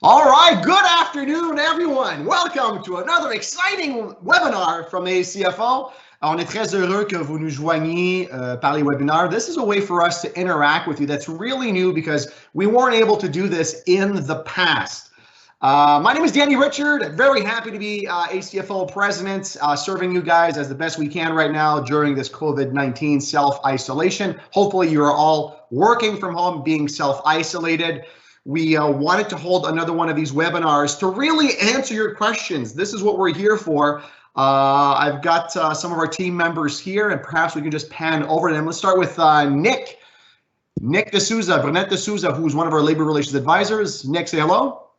All right, good afternoon, everyone. Welcome to another exciting webinar from ACFO. On est très heureux que vous nous joigniez par les webinaires. This is a way for us to interact with you that's really new because we weren't able to do this in the past. My name is Danny Richard. Very happy to be ACFO president, serving you guys as the best we can right now during this COVID-19 self-isolation. Hopefully you are all working from home, being self-isolated. We wanted to hold another one of these webinars to really answer your questions. This is what we're here for. I've got some of our team members here, and perhaps we can just pan over them. Let's start with Nick D'Souza, Brunette D'Souza, who's one of our labor relations advisors. Nick, say hello.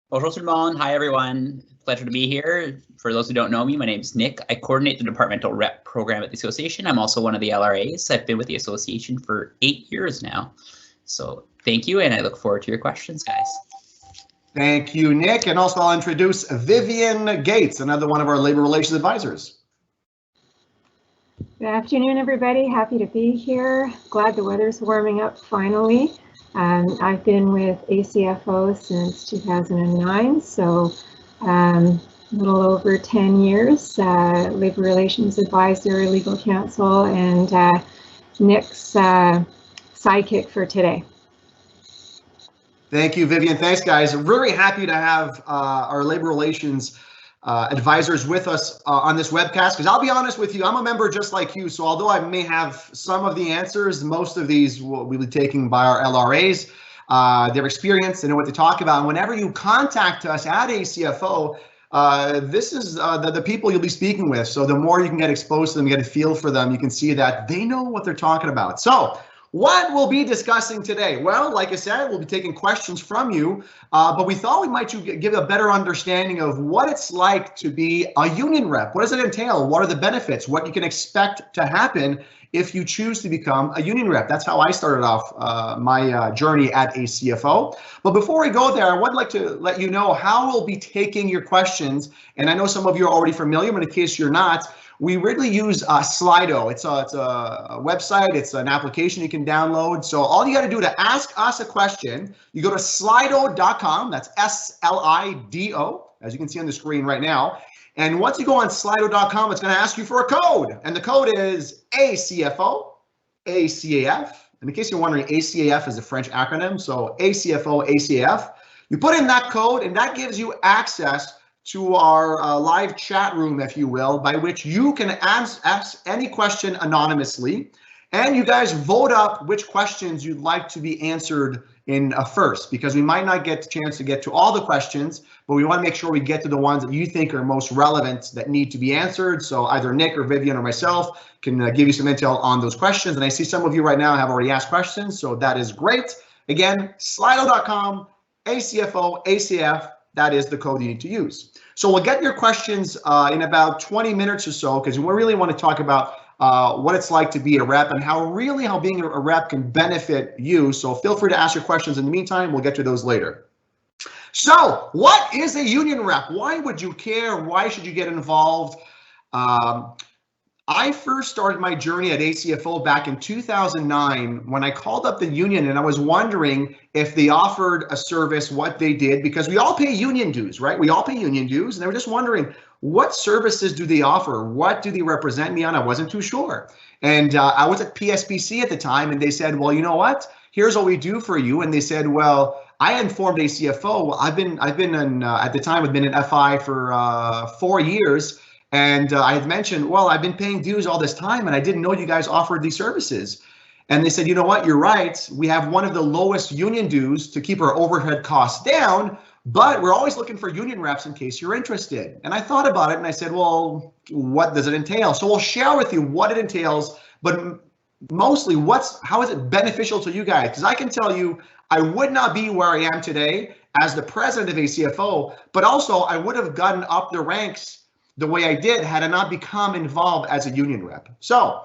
Bonjour tout le monde. Hi, everyone. Pleasure to be here. For those who don't know me, my name is Nick. I coordinate the departmental rep program at the association. I'm also one of the LRAs. I've been with the association for 8 years now. So thank you, and I look forward to your questions, guys. Thank you, Nick. And also I'll introduce Vivian Gates, another one of our labor relations advisors. Good afternoon, everybody. Happy to be here. Glad the weather's warming up finally. I've been with ACFO since 2009, so a little over 10 years, labor relations advisor, legal counsel, and Nick's sidekick for today. Thank you, Vivian. Thanks, guys. I'm very happy to have our labor relations advisors with us on this webcast, because I'll be honest with you, I'm a member just like you. So although I may have some of the answers, most of these will be taken by our LRAs. Their experience, they know what to talk about. And whenever you contact us at ACFO, this is the people you'll be speaking with. So the more you can get exposed to them, get a feel for them, you can see that they know what they're talking about. So what we'll be discussing today? Well, like I said, we'll be taking questions from you, but we thought we might give a better understanding of what it's like to be a union rep. What does it entail? What are the benefits? What you can expect to happen if you choose to become a union rep? That's how I started off my journey at ACFO. But before we go there, I would like to let you know how we'll be taking your questions. And I know some of you are already familiar, but in case you're not, we really use Slido. It's a website, it's an application you can download. So all you got to do to ask us a question, you go to slido.com, that's S-L-I-D-O, as you can see on the screen right now. And once you go on slido.com, it's going to ask you for a code. And the code is ACFO-ACAF. And in case you're wondering, ACAF is a French acronym, so ACFO-ACAF. You put in that code, and that gives you access to our live chat room, if you will, by which you can ask any question anonymously. And you guys vote up which questions you'd like to be answered in first, because we might not get the chance to get to all the questions, but we want to make sure we get to the ones that you think are most relevant that need to be answered. So either Nick or Vivian or myself can give you some intel on those questions. And I see some of you right now have already asked questions, so that is great. Again, slido.com, ACFO-ACAF. That is the code you need to use. So we'll get your questions in about 20 minutes or so, because we really want to talk about what it's like to be a rep and how being a rep can benefit you. So feel free to ask your questions in the meantime. We'll get to those later. So what is a union rep? Why would you care? Why should you get involved? I first started my journey at ACFO back in 2009 when I called up the union, and I was wondering if they offered a service, what they did, because we all pay union dues, right? We all pay union dues, and I was just wondering, what services do they offer? What do they represent me on? I wasn't too sure. And I was at PSPC at the time, and they said, well, you know what? Here's what we do for you. And they said, well, I informed ACFO. I've been at the time, I've been in FI for 4 years. And I had mentioned, well, I've been paying dues all this time and I didn't know you guys offered these services. And they said, you know what, you're right. We have one of the lowest union dues to keep our overhead costs down, but we're always looking for union reps in case you're interested. And I thought about it and I said, well, what does it entail? So we'll share with you what it entails, but mostly how is it beneficial to you guys? Because I can tell you, I would not be where I am today as the president of ACFO, but also I would have gotten up the ranks the way I did had I not become involved as a union rep. So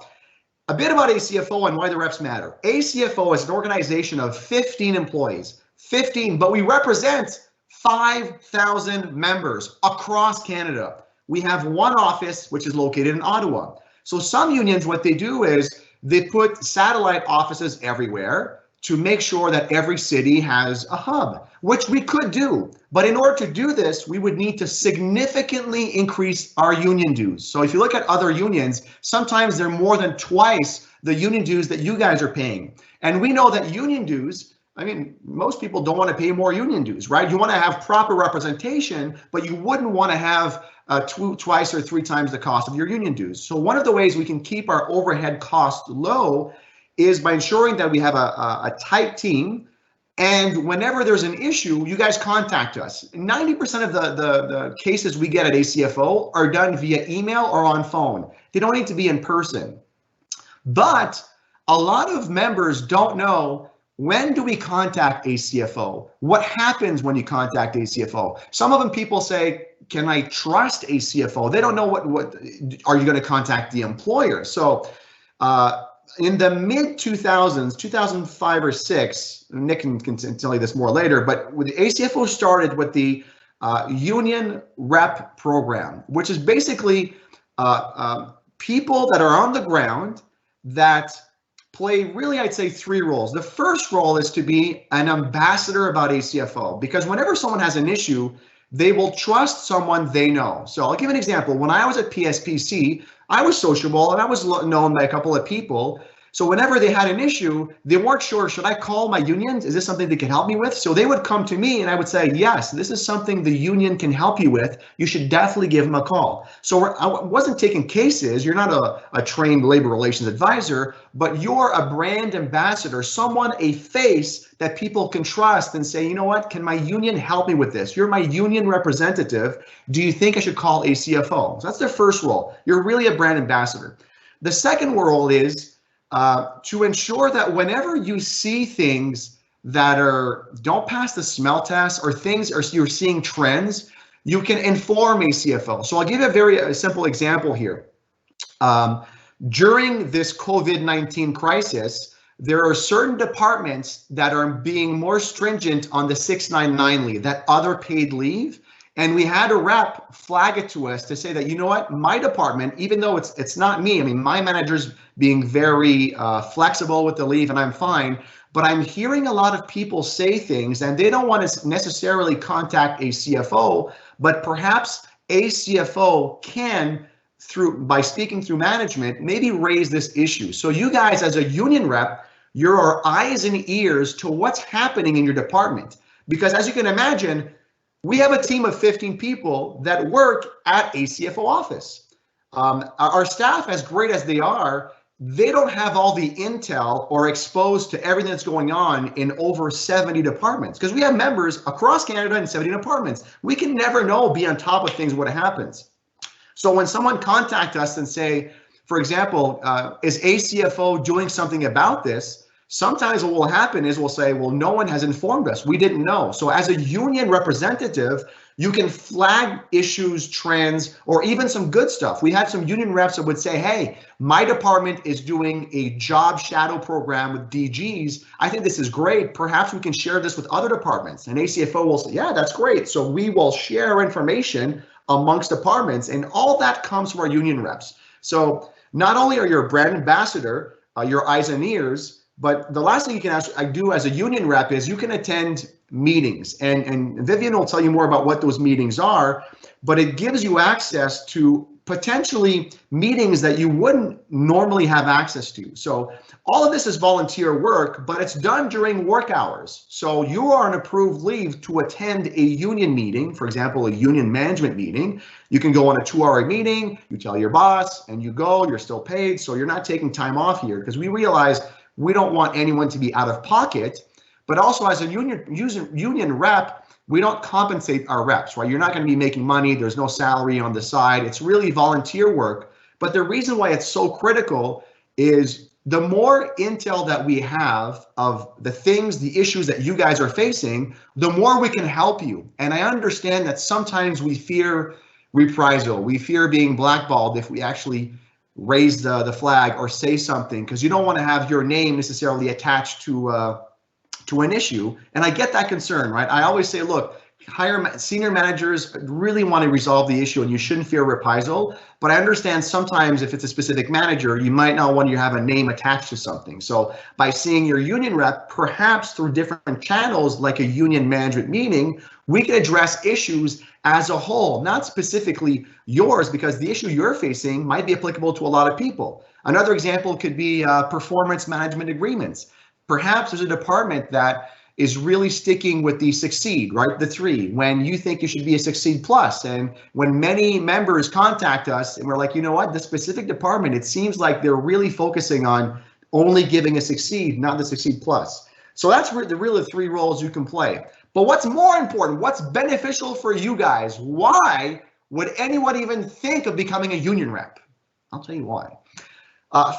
a bit about ACFO and why the reps matter. ACFO is an organization of 15 employees, 15, but we represent 5,000 members across Canada. We have one office, which is located in Ottawa. So some unions, what they do is they put satellite offices everywhere to make sure that every city has a hub, which we could do. But in order to do this, we would need to significantly increase our union dues. So if you look at other unions, sometimes they're more than twice the union dues that you guys are paying. And we know that union dues, I mean, most people don't want to pay more union dues, right? You want to have proper representation, but you wouldn't want to have twice or three times the cost of your union dues. So one of the ways we can keep our overhead costs low is by ensuring that we have a tight team, and whenever there's an issue, you guys contact us. 90% of the cases we get at ACFO are done via email or on phone. They don't need to be in person. But a lot of members don't know, when do we contact ACFO? What happens when you contact ACFO? Some of them people say, can I trust ACFO? They don't know what are you going to contact the employer? So in the mid 2000s, 2005 or 6, Nick can tell you this more later, but with the ACFO started with the union rep program, which is basically people that are on the ground that play really, I'd say, 3 roles. The first role is to be an ambassador about ACFO, because whenever someone has an issue, they will trust someone they know. So I'll give an example. When I was at PSPC, I was sociable and I was known by a couple of people. So whenever they had an issue, they weren't sure, should I call my unions? Is this something they can help me with? So they would come to me and I would say, yes, this is something the union can help you with. You should definitely give them a call. So I wasn't taking cases. You're not a trained labor relations advisor, but you're a brand ambassador, someone, a face that people can trust and say, you know what, can my union help me with this? You're my union representative. Do you think I should call ACFO? So that's their first role. You're really a brand ambassador. The second role is to ensure that whenever you see things that don't pass the smell test, or things, or you're seeing trends, you can inform ACFO. So I'll give you a very simple example here. During this COVID-19 crisis, there are certain departments that are being more stringent on the 699 leave, that other paid leave. And we had a rep flag it to us to say that, you know what, my department, even though it's not me, I mean, my manager's being very flexible with the leave and I'm fine, but I'm hearing a lot of people say things and they don't want to necessarily contact a CFO, but perhaps a CFO can, by speaking through management, maybe raise this issue. So you guys, as a union rep, you're our eyes and ears to what's happening in your department. Because as you can imagine, we have a team of 15 people that work at ACFO office. Our staff, as great as they are, they don't have all the intel or exposed to everything that's going on in over 70 departments, because we have members across Canada in 70 departments. We can never be on top of things, what happens. So when someone contacts us and say, for example, is ACFO doing something about this? Sometimes what will happen is we'll say, well, no one has informed us. We didn't know. So as a union representative, you can flag issues, trends, or even some good stuff. We had some union reps that would say, hey, my department is doing a job shadow program with DGs. I think this is great. Perhaps we can share this with other departments. And ACFO will say, yeah, that's great. So we will share information amongst departments, and all that comes from our union reps. So not only are you a brand ambassador, your eyes and ears, but the last thing you can do as a union rep is you can attend meetings, and Vivian will tell you more about what those meetings are, but it gives you access to potentially meetings that you wouldn't normally have access to. So all of this is volunteer work, but it's done during work hours. So you are on approved leave to attend a union meeting, for example, a union management meeting. You can go on a 2-hour meeting, you tell your boss, and you go, you're still paid. So you're not taking time off here, because we realize we don't want anyone to be out of pocket, but also as a union rep, we don't compensate our reps, right? You're not going to be making money. There's no salary on the side. It's really volunteer work. But the reason why it's so critical is the more intel that we have of the things, the issues that you guys are facing, the more we can help you. And I understand that sometimes we fear reprisal. We fear being blackballed if we actually raise the flag or say something, because you don't want to have your name necessarily attached to an issue. And I get that concern, right? I always say, look, senior managers really want to resolve the issue, and you shouldn't fear reprisal. But I understand sometimes if it's a specific manager, you might not want to have a name attached to something. So by seeing your union rep, perhaps through different channels like a union management meeting, we can address issues as a whole, not specifically yours, because the issue you're facing might be applicable to a lot of people. Another example could be performance management agreements. Perhaps there's a department that is really sticking with the succeed, right? The 3, when you think you should be a succeed plus. And when many members contact us and we're like, you know what, this specific department, it seems like they're really focusing on only giving a succeed, not the succeed plus. So that's really the 3 roles you can play. But what's more important, what's beneficial for you guys? Why would anyone even think of becoming a union rep? I'll tell you why.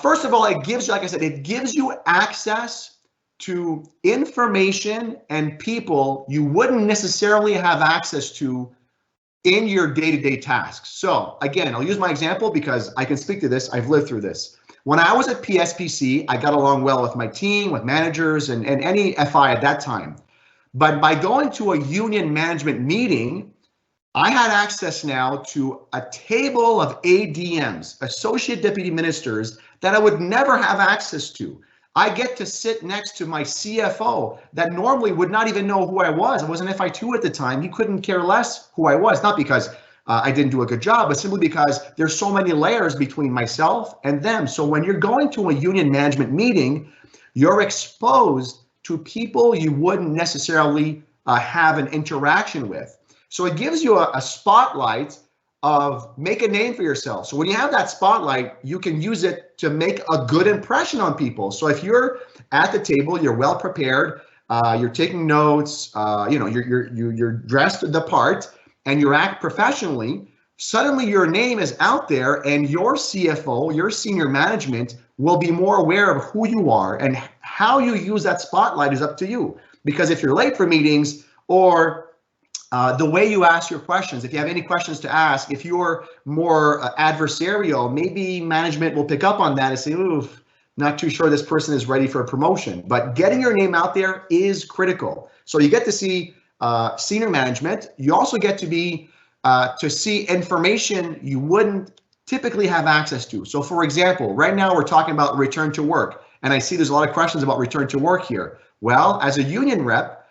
First of all, it gives you, like I said, it gives you access to information and people you wouldn't necessarily have access to in your day-to-day tasks. So again, I'll use my example because I can speak to this. I've lived through this. When I was at PSPC, I got along well with my team, with managers, and any FI at that time. But by going to a union management meeting, I had access now to a table of ADMs, Associate Deputy Ministers, that I would never have access to. I get to sit next to my CFO that normally would not even know who I was. I was an FI2 at the time. He couldn't care less who I was, not because I didn't do a good job, but simply because there's so many layers between myself and them. So when you're going to a union management meeting, you're exposed to people you wouldn't necessarily have an interaction with. So it gives you a spotlight of make a name for yourself. So when you have that spotlight, you can use it to make a good impression on people. So if you're at the table, you're well prepared, you're taking notes, you're dressed the part, and you act professionally, suddenly your name is out there, and your CFO, your senior management, will be more aware of who you are, and how you use that spotlight is up to you. Because if you're late for meetings, or the way you ask your questions, if you have any questions to ask, if you're more adversarial, maybe management will pick up on that and say, ooh, not too sure this person is ready for a promotion. But getting your name out there is critical. So you get to see senior management. You also get to be to see information you wouldn't typically have access to. So for example, right now we're talking about return to work, and I see there's a lot of questions about return to work here. Well, as a union rep,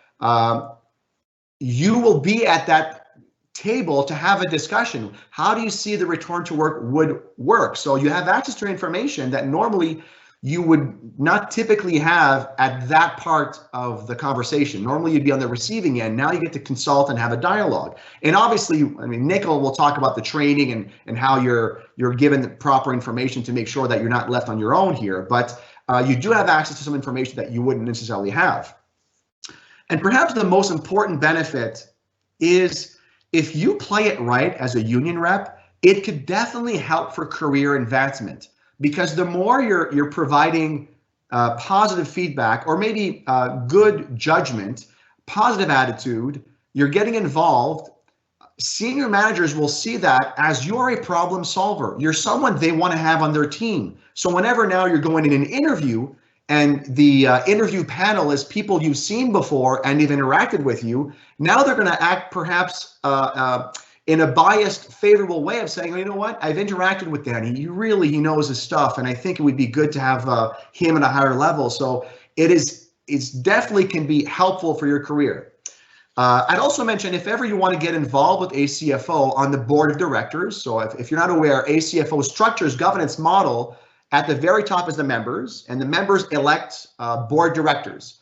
you will be at that table to have a discussion. How do you see the return to work would work? So you have access to information that normally you would not typically have at that part of the conversation. Normally you'd be on the receiving end. Now you get to consult and have a dialogue. And obviously, I mean, Nicole will talk about the training and how you're given the proper information to make sure that you're not left on your own here. But you do have access to some information that you wouldn't necessarily have. And perhaps the most important benefit is if you play it right as a union rep, it could definitely help for career advancement, because the more you're providing positive feedback, or maybe good judgment, positive attitude, you're getting involved, senior managers will see that as you're a problem solver. You're someone they want to have on their team. So whenever now you're going in an interview, and the interview panel is people you've seen before and they've interacted with you, now they're going to act perhaps in a biased, favorable way of saying, oh, you know what, I've interacted with Danny. He knows his stuff, and I think it would be good to have him at a higher level. So it's definitely can be helpful for your career. I'd also mention, if ever you want to get involved with ACFO on the board of directors, so if you're not aware, ACFO structures governance model. At the very top is the members, and the members elect board directors.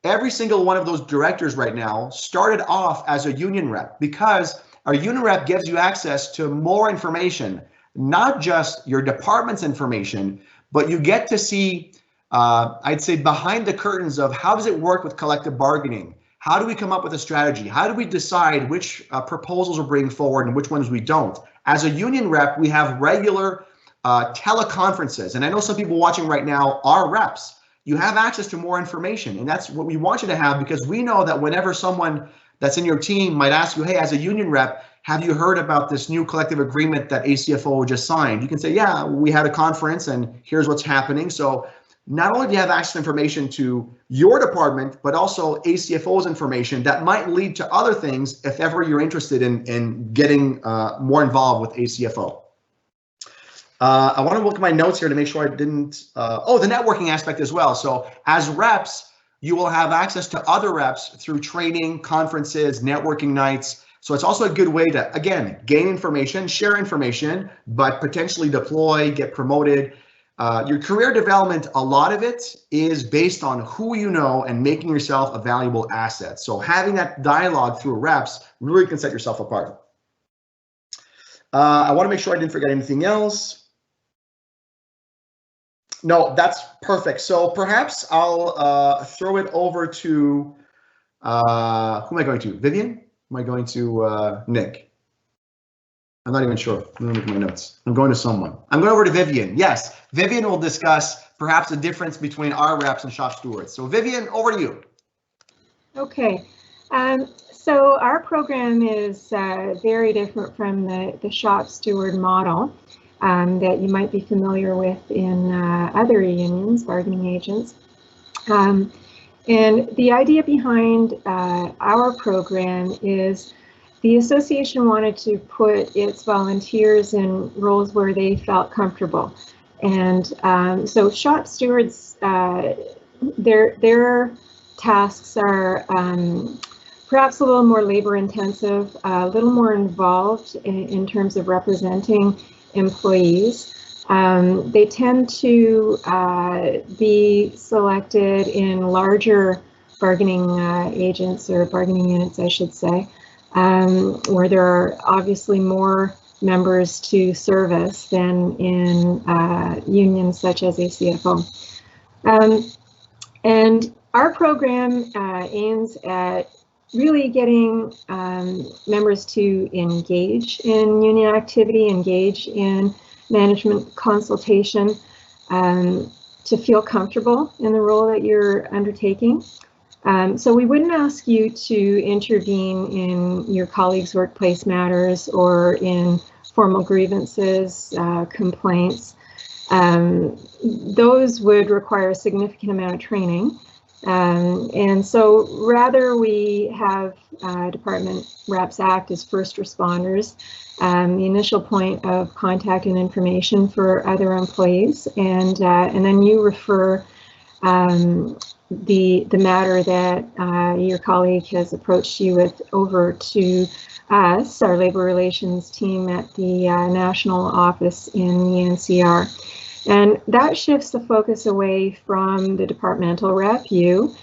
Every single one of those directors right now started off as a union rep, because a union rep gives you access to more information, not just your department's information, but you get to see, I'd say, behind the curtains of how does it work with collective bargaining? How do we come up with a strategy? How do we decide which proposals we're bringing forward and which ones we don't? As a union rep, we have regular teleconferences, and I know some people watching right now are reps. You have access to more information, and that's what we want you to have, because we know that whenever someone that's in your team might ask you, hey, as a union rep, have you heard about this new collective agreement that ACFO just signed? You can say, yeah, we had a conference and here's what's happening. So not only do you have access to information to your department, but also ACFO's information that might lead to other things if ever you're interested in getting more involved with ACFO. I want to look at my notes here to make sure I didn't, the networking aspect as well. So as reps, you will have access to other reps through training, conferences, networking nights. So it's also a good way to, again, gain information, share information, but potentially deploy, get promoted. Your career development, a lot of it is based on who you know and making yourself a valuable asset. So having that dialogue through reps really can set yourself apart. I want to make sure I didn't forget anything else. No, that's perfect. So perhaps I'll throw it over to, who am I going to? Vivian? Am I going to Nick? I'm not even sure. Let me look at my notes. I'm going to someone. I'm going over to Vivian. Yes, Vivian will discuss perhaps the difference between our reps and shop stewards. So Vivian, over to you. Okay. So our program is very different from the shop steward model that you might be familiar with in other unions, bargaining agents. And the idea behind our program is the association wanted to put its volunteers in roles where they felt comfortable. And so shop stewards, their tasks are perhaps a little more labor intensive, a little more involved in terms of representing employees. They tend to be selected in larger bargaining agents or bargaining units, I should say, where there are obviously more members to service than in unions such as ACFO. And our program aims at really getting members to engage in union activity, engage in management consultation, to feel comfortable in the role that you're undertaking. So we wouldn't ask you to intervene in your colleagues' workplace matters or in formal grievances, complaints. Those would require a significant amount of training. And so rather we have department reps act as first responders, the initial point of contact and information for other employees, and then you refer the matter that your colleague has approached you with over to us, our labor relations team at the national office in the NCR. And that shifts the focus away from the departmental rep, you,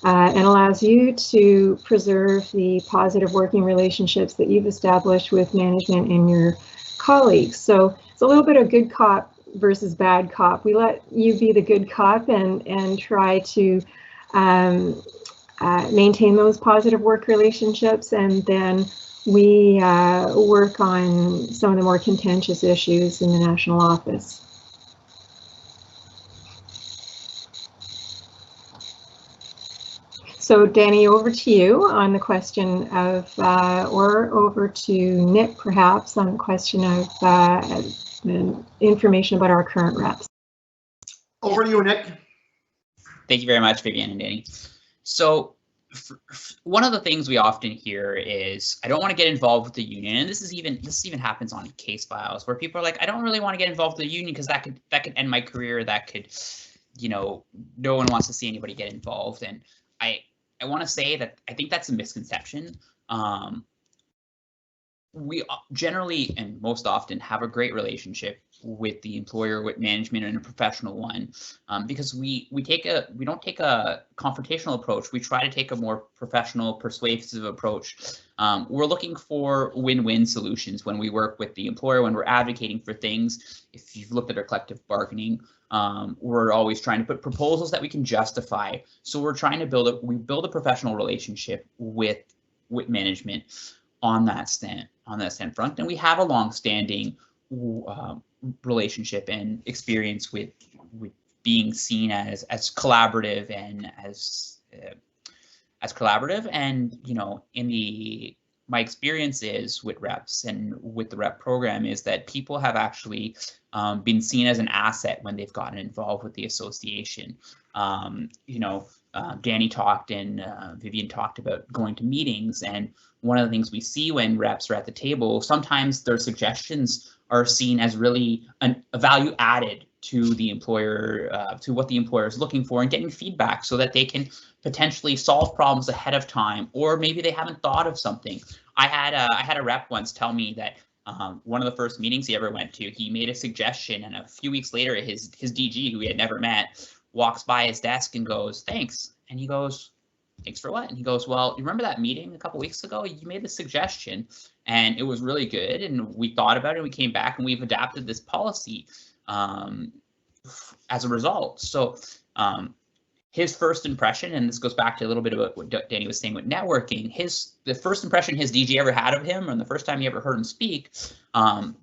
and allows you to preserve the positive working relationships that you've established with management and your colleagues. So it's a little bit of good cop versus bad cop. We let you be the good cop and try to maintain those positive work relationships, and then we work on some of the more contentious issues in the national office. So Danny, over to you on the question of, or over to Nick perhaps on the question of the information about our current reps. Over to you, Nick. Thank you very much, Vivian and Danny. So one of the things we often hear is, I don't want to get involved with the union, and this even happens on case files where people are like, I don't really want to get involved with the union because that could end my career. That could, no one wants to see anybody get involved, and I want to say that I think that's a misconception. We generally and most often have a great relationship with the employer, with management, and a professional one, because we don't take a confrontational approach. We try to take a more professional, persuasive approach. We're looking for win-win solutions when we work with the employer, when we're advocating for things. If you've looked at our collective bargaining, we're always trying to put proposals that we can justify. So we're trying to build a professional relationship with management on that stand front, and we have a long-standing relationship and experience with being seen as collaborative and as collaborative, and in the my experience is with reps and with the rep program is that people have actually been seen as an asset when they've gotten involved with the association. Danny talked and Vivian talked about going to meetings, and one of the things we see when reps are at the table, sometimes their suggestions are seen as really a value added to the employer, to what the employer is looking for, and getting feedback so that they can potentially solve problems ahead of time, or maybe they haven't thought of something. I had a rep once tell me that one of the first meetings he ever went to, he made a suggestion, and a few weeks later, his DG, who he had never met, walks by his desk and goes, "Thanks." And he goes, "Thanks for what?" And he goes, "Well, you remember that meeting a couple weeks ago? You made the suggestion and it was really good. And we thought about it and we came back and we've adapted this policy as a result." So his first impression, and this goes back to a little bit about what Danny was saying with networking, the first impression his DG ever had of him, and the first time he ever heard him speak,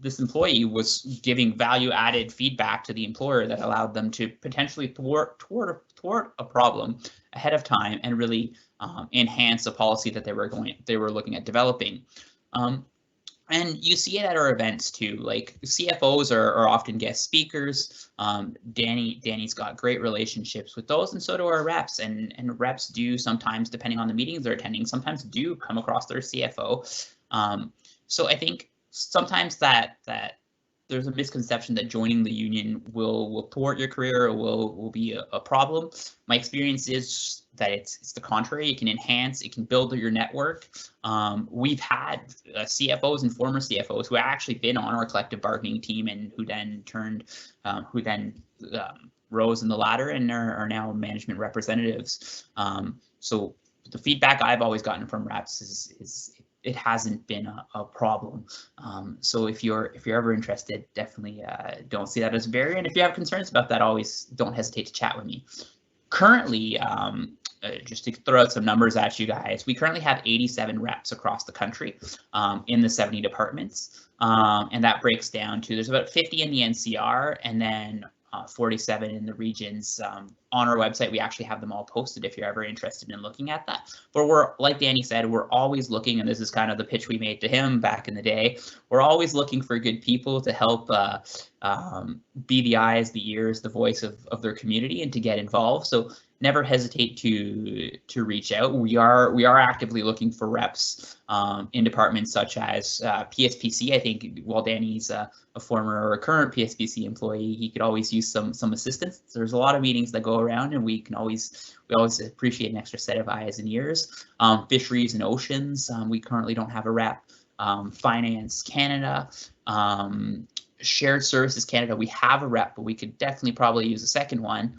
this employee was giving value-added feedback to the employer that allowed them to potentially thwart a problem ahead of time and really enhance a policy that they were looking at developing. And you see it at our events too. Like CFOs are often guest speakers. Danny's got great relationships with those, and so do our reps. And reps do sometimes, depending on the meetings they're attending, sometimes do come across their CFO. So I think sometimes that there's a misconception that joining the union will thwart your career or will be a problem. My experience is that it's the contrary. It can enhance, it can build your network. We've had CFOs and former CFOs who have actually been on our collective bargaining team and who then rose in the ladder and are now management representatives. So the feedback I've always gotten from reps is it hasn't been a problem. So if you're ever interested, definitely don't see that as a barrier. And if you have concerns about that, always don't hesitate to chat with me. Currently, just to throw out some numbers at you guys, we currently have 87 reps across the country in the 70 departments. And that breaks down to, there's about 50 in the NCR and then 47 in the regions. On our website, we actually have them all posted if you're ever interested in looking at that. But we're, like Danny said, we're always looking, and this is kind of the pitch we made to him back in the day, we're always looking for good people to help be the eyes, the ears, the voice of their community and to get involved. So never hesitate to reach out. We are actively looking for reps in departments such as PSPC. I think while Danny's a former or a current PSPC employee, he could always use some assistance. There's a lot of meetings that go around, and we always appreciate an extra set of eyes and ears. Fisheries and oceans, we currently don't have a rep. Finance Canada, Shared Services Canada, we have a rep, but we could definitely probably use a second one.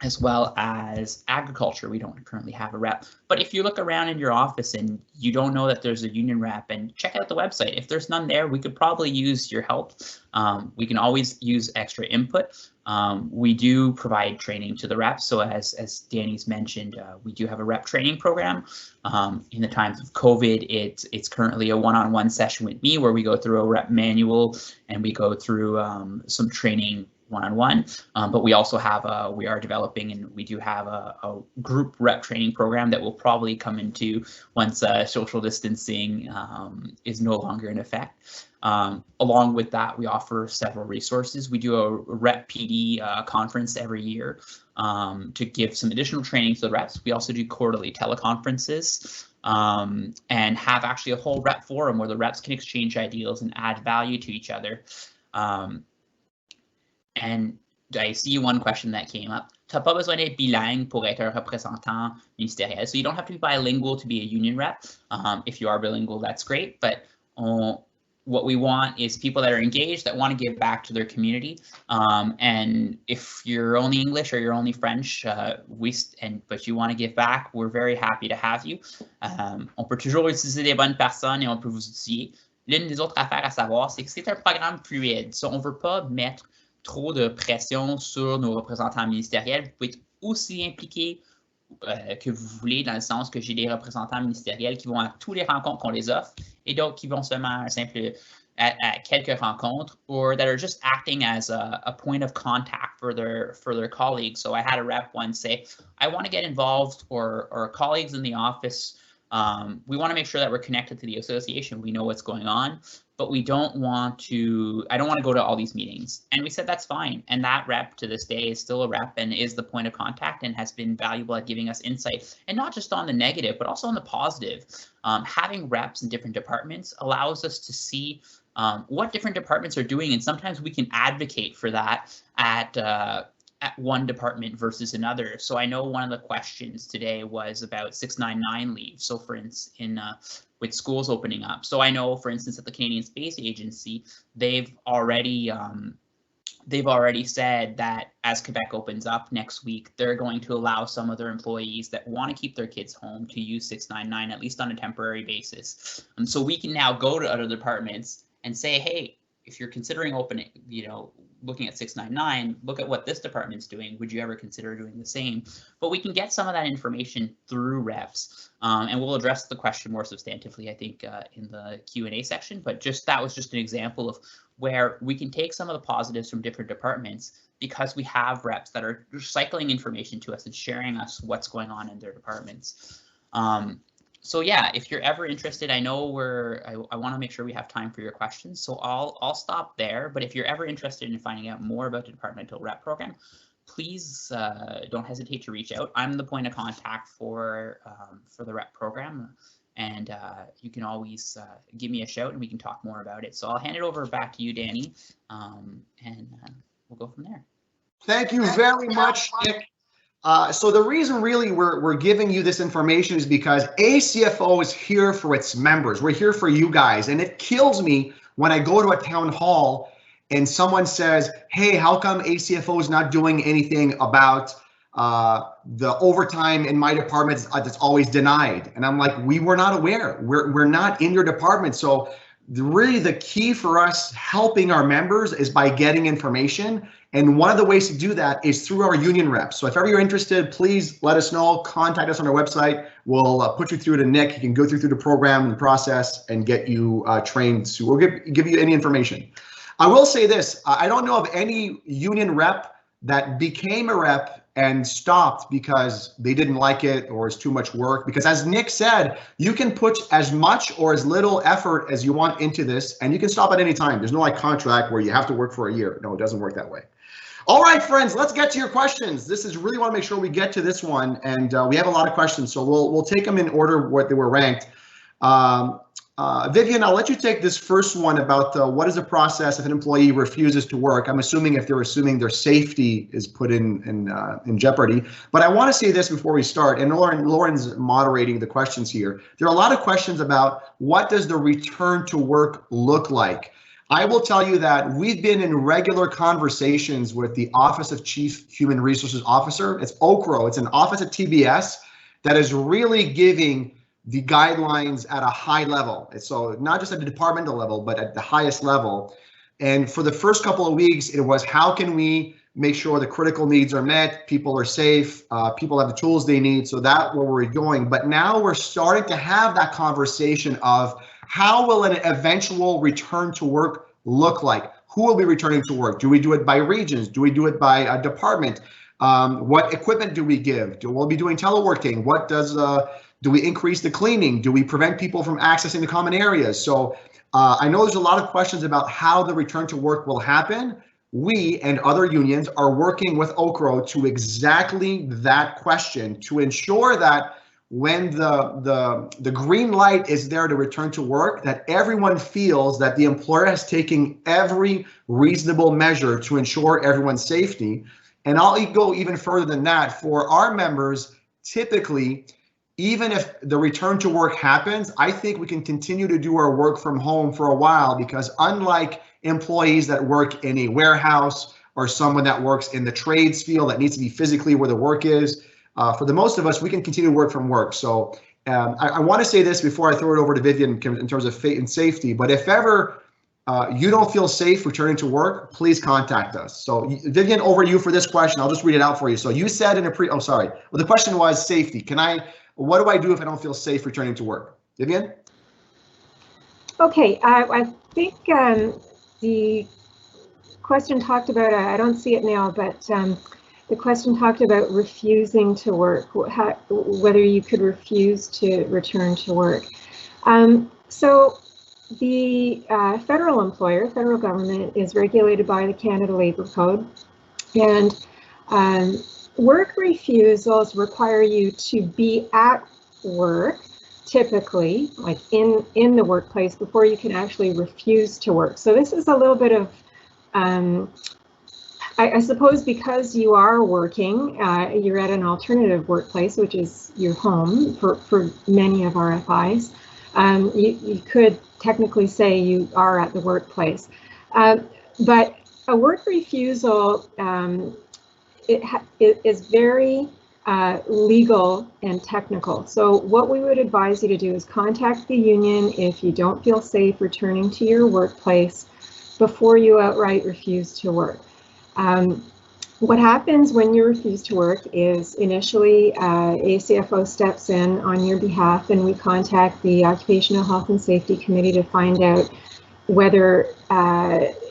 As well as agriculture, we don't currently have a rep. But if you look around in your office and you don't know that there's a union rep, and check out the website. If there's none there, we could probably use your help. We can always use extra input. We do provide training to the reps. So as Danny's mentioned, we do have a rep training program. In the times of COVID, it's currently a one-on-one session with me where we go through a rep manual and we go through some training one-on-one, but we also have we are developing, and we do have a group rep training program that will probably come into once social distancing is no longer in effect. Along with that, we offer several resources. We do a rep PD conference every year to give some additional training to the reps. We also do quarterly teleconferences and have actually a whole rep forum where the reps can exchange ideas and add value to each other. And I see one question that came up. Tu n'as pas besoin d'être bilingue pour être un représentant ministériel. So you don't have to be bilingual to be a union rep. If you are bilingual, that's great. But what we want is people that are engaged, that want to give back to their community. And if you're only English or you're only French, but you want to give back, we're very happy to have you. On peut toujours utiliser des bonnes personnes et on peut vous outiller. L'une des autres affaires à savoir, c'est que c'est un programme fluide. So on ne veut pas mettre trop de pression sur nos représentants ministériels. Vous pouvez être aussi impliqué que vous voulez, dans le sens que j'ai des représentants ministériels qui vont à toutes les rencontres qu'on les offre et d'autres qui vont seulement à quelques rencontres, or that are just acting as a point of contact for their colleagues. So I had a rep once say, I want to get involved, or colleagues in the office We want to make sure that we're connected to the association. We know what's going on, but we don't want to, I don't want to go to all these meetings. And we said, that's fine. And that rep to this day is still a rep and is the point of contact and has been valuable at giving us insight, and not just on the negative, but also on the positive. Having reps in different departments allows us to see what different departments are doing. And sometimes we can advocate for that at one department versus another. So I know one of the questions today was about 699 leave. So for instance, with schools opening up. So I know, for instance, at the Canadian Space Agency, they've already said that as Quebec opens up next week, they're going to allow some of their employees that want to keep their kids home to use 699, at least on a temporary basis. And so we can now go to other departments and say, hey, if you're considering opening, looking at 699, look at what this department's doing. Would you ever consider doing the same? But we can get some of that information through refs, and we'll address the question more substantively, I think, in the Q&A section. But that was just an example of where we can take some of the positives from different departments because we have reps that are cycling information to us and sharing us what's going on in their departments. So yeah, if you're ever interested, I know I want to make sure we have time for your questions, so I'll stop there. But if you're ever interested in finding out more about the departmental rep program, please don't hesitate to reach out. I'm the point of contact for the rep program, and you can always give me a shout and we can talk more about it. So I'll hand it over back to you, Danny, and we'll go from there. Thank you very much, Nick. So the reason really we're giving you this information is because ACFO is here for its members. We're here for you guys. And it kills me when I go to a town hall and someone says, hey, how come ACFO is not doing anything about the overtime in my department that's always denied? And I'm like, we were not aware. We're not in your department. So really the key for us helping our members is by getting information. And one of the ways to do that is through our union reps. So if ever you're interested, please let us know, contact us on our website. We'll put you through to Nick. He can go through the program and the process and get you trained. So we'll give you any information. I will say this, I don't know of any union rep that became a rep and stopped because they didn't like it or it's too much work. Because as Nick said, you can put as much or as little effort as you want into this, and you can stop at any time. There's no like contract where you have to work for a year. No, it doesn't work that way. All right, friends, let's get to your questions. This is really want to make sure we get to this one, and we have a lot of questions, so we'll take them in order what they were ranked. Vivian, I'll let you take this first one about what is the process if an employee refuses to work. I'm assuming if they're assuming their safety is put in jeopardy. But I want to say this before we start, and Lauren's moderating the questions here. There are a lot of questions about what does the return to work look like. I will tell you that we've been in regular conversations with the Office of Chief Human Resources Officer. It's OCRO. It's an office at TBS that is really giving the guidelines at a high level. So not just at the departmental level, but at the highest level. And for the first couple of weeks, it was how can we make sure the critical needs are met, people are safe, people have the tools they need. So that's where we're going. But now we're starting to have that conversation of how will an eventual return to work look like? Who will be returning to work? Do we do it by regions? Do we do it by a department? What equipment do we give? We'll be doing teleworking. What does do we increase the cleaning? Do we prevent people from accessing the common areas? So I know there's a lot of questions about how the return to work will happen. We and other unions are working with OCRO to exactly that question to ensure that when the green light is there to return to work, that everyone feels that the employer has taken every reasonable measure to ensure everyone's safety. And I'll go even further than that. For our members, typically, even if the return to work happens, I think we can continue to do our work from home for a while, because unlike employees that work in a warehouse or someone that works in the trades field that needs to be physically where the work is, for the most of us, we can continue to work from work. So I want to say this before I throw it over to Vivian in terms of fate and safety, but if ever you don't feel safe returning to work, please contact us. So Vivian, over to you for this question. I'll just read it out for you. So you said in a well, the question was safety. What do I do if I don't feel safe returning to work? Vivian? Okay, I think the question talked about, I don't see it now, but the question talked about refusing to work, whether you could refuse to return to work. So the federal employer, federal government, is regulated by the Canada Labour Code, and work refusals require you to be at work, typically, like in the workplace, before you can actually refuse to work. So this is a little bit of, I suppose, because you are working, you're at an alternative workplace, which is your home for many of our FIs. You could technically say you are at the workplace, but a work refusal it is very legal and technical. So what we would advise you to do is contact the union if you don't feel safe returning to your workplace before you outright refuse to work. What happens when you refuse to work is initially ACFO steps in on your behalf, and we contact the Occupational Health and Safety Committee to find out whether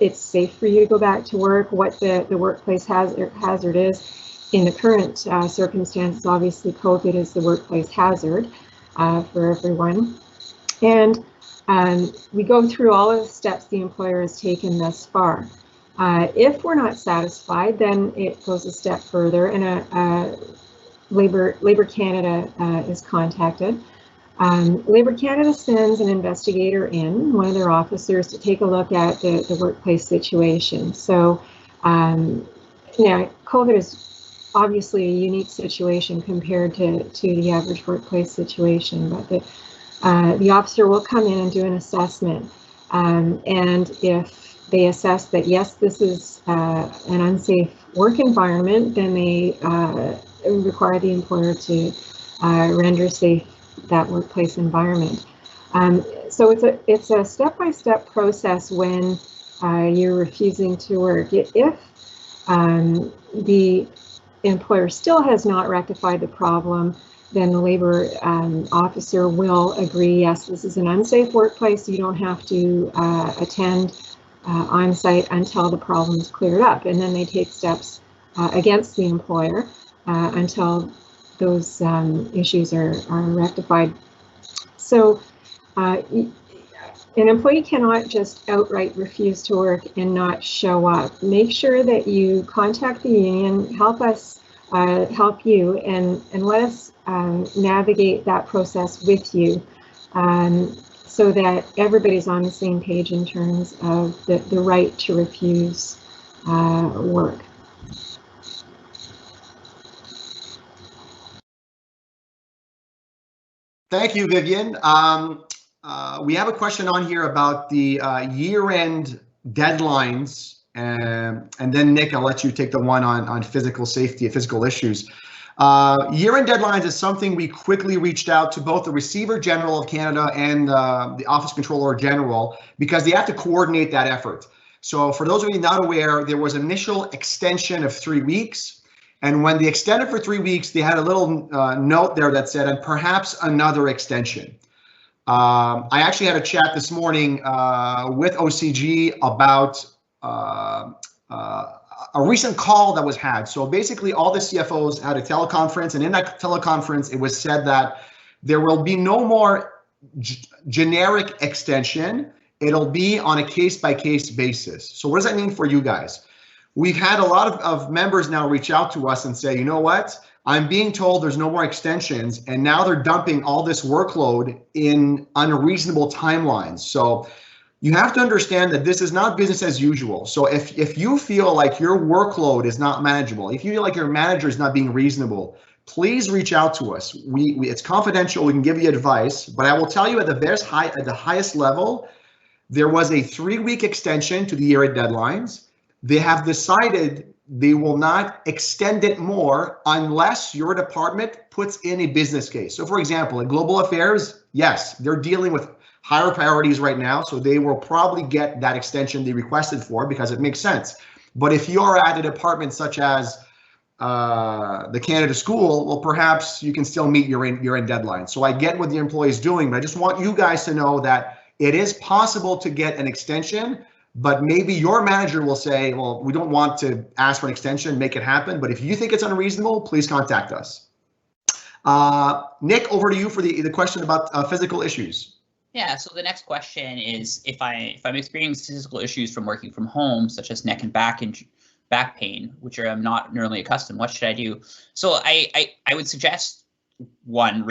it's safe for you to go back to work, what the workplace hazard is. In the current circumstances, obviously COVID is the workplace hazard for everyone. And we go through all of the steps the employer has taken thus far. If we're not satisfied, then it goes a step further, and Labour Canada is contacted. Labour Canada sends an investigator in, one of their officers, to take a look at the workplace situation. So, yeah, COVID is obviously a unique situation compared to the average workplace situation, but the officer will come in and do an assessment, and if they assess that yes, this is an unsafe work environment, then they require the employer to render safe that workplace environment. So it's a step-by-step process when you're refusing to work. If the employer still has not rectified the problem, then the labor officer will agree, yes, this is an unsafe workplace, you don't have to attend on site until the problem is cleared up, and then they take steps against the employer until those issues are rectified. So an employee cannot just outright refuse to work and not show up. Make sure that you contact the union, help us help you, and let us navigate that process with you, so that everybody's on the same page in terms of the right to refuse work. Thank you, Vivian. We have a question on here about the year-end deadlines, and then Nick, I'll let you take the one on physical safety and physical issues. Year-end deadlines is something we quickly reached out to both the Receiver General of Canada and the Office Controller General, because they have to coordinate that effort. So for those of you not aware, there was an initial extension of 3 weeks. And when they extended for 3 weeks, they had a little note there that said, and perhaps another extension. I actually had a chat this morning with OCG about a recent call that was had. So basically all the CFOs had a teleconference, and in that teleconference, it was said that there will be no more generic extension. It'll be on a case-by-case basis. So what does that mean for you guys? We've had a lot of members now reach out to us and say, you know what, I'm being told there's no more extensions, and now they're dumping all this workload in unreasonable timelines. So you have to understand that this is not business as usual. So if you feel like your workload is not manageable, if you feel like your manager is not being reasonable, please reach out to us. It's confidential, we can give you advice, but I will tell you at the highest level, there was a 3-week extension to the year-end deadlines. They have decided they will not extend it more unless your department puts in a business case. So for example, in global affairs, yes, they're dealing with higher priorities right now, so they will probably get that extension they requested for because it makes sense. But if you're at a department such as the Canada School, well, perhaps you can still meet your end deadline. So I get what the employee is doing, but I just want you guys to know that it is possible to get an extension, but maybe your manager will say, well, we don't want to ask for an extension, make it happen. But if you think it's unreasonable, please contact us. Nick, over to you for the question about physical issues. Yeah, so the next question is if I'm experiencing physical issues from working from home, such as neck and back pain, which I'm not normally accustomed, what should I do? So I would suggest, one,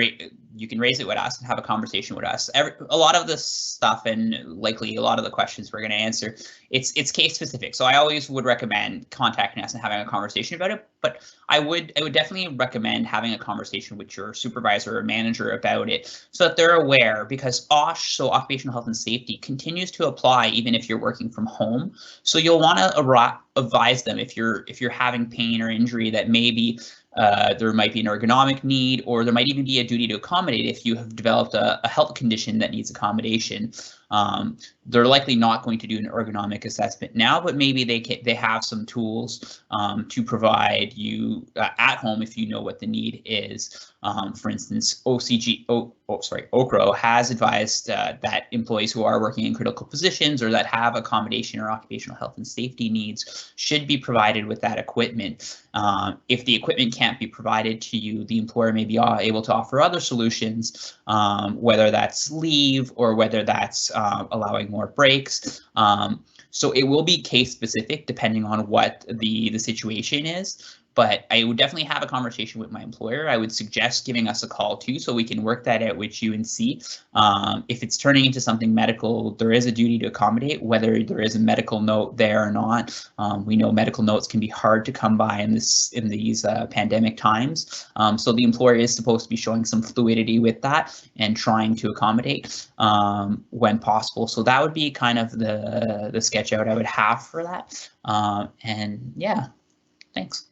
you can raise it with us and have a conversation with us. A lot of this stuff, and likely a lot of the questions we're going to answer, it's case specific. So I always would recommend contacting us and having a conversation about it. But I would definitely recommend having a conversation with your supervisor or manager about it, so that they're aware, because OSH, so occupational health and safety, continues to apply even if you're working from home. So you'll want to advise them if you're having pain or injury that maybe there might be an ergonomic need, or there might even be a duty to accommodate if you have developed a health condition that needs accommodation. They're likely not going to do an ergonomic assessment now, but maybe they have some tools to provide you at home if you know what the need is. For instance, OCRO has advised that employees who are working in critical positions or that have accommodation or occupational health and safety needs should be provided with that equipment. If the equipment can't be provided to you, the employer may be able to offer other solutions, whether that's leave or whether that's allowing more breaks. So it will be case specific depending on what the situation is. But I would definitely have a conversation with my employer. I would suggest giving us a call too, so we can work that out with you and see if it's turning into something medical. There is a duty to accommodate, whether there is a medical note there or not. We know medical notes can be hard to come by in these pandemic times. So the employer is supposed to be showing some fluidity with that and trying to accommodate when possible. So that would be kind of the sketch out I would have for that. And yeah, thanks.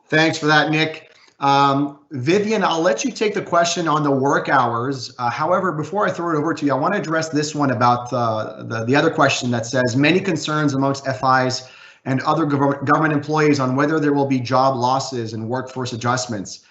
Thanks for that, Nick. Vivian, I'll let you take the question on the work hours. However, before I throw it over to you, I want to address this one about the other question that says many concerns amongst FIs and other government employees on whether there will be job losses and workforce adjustments.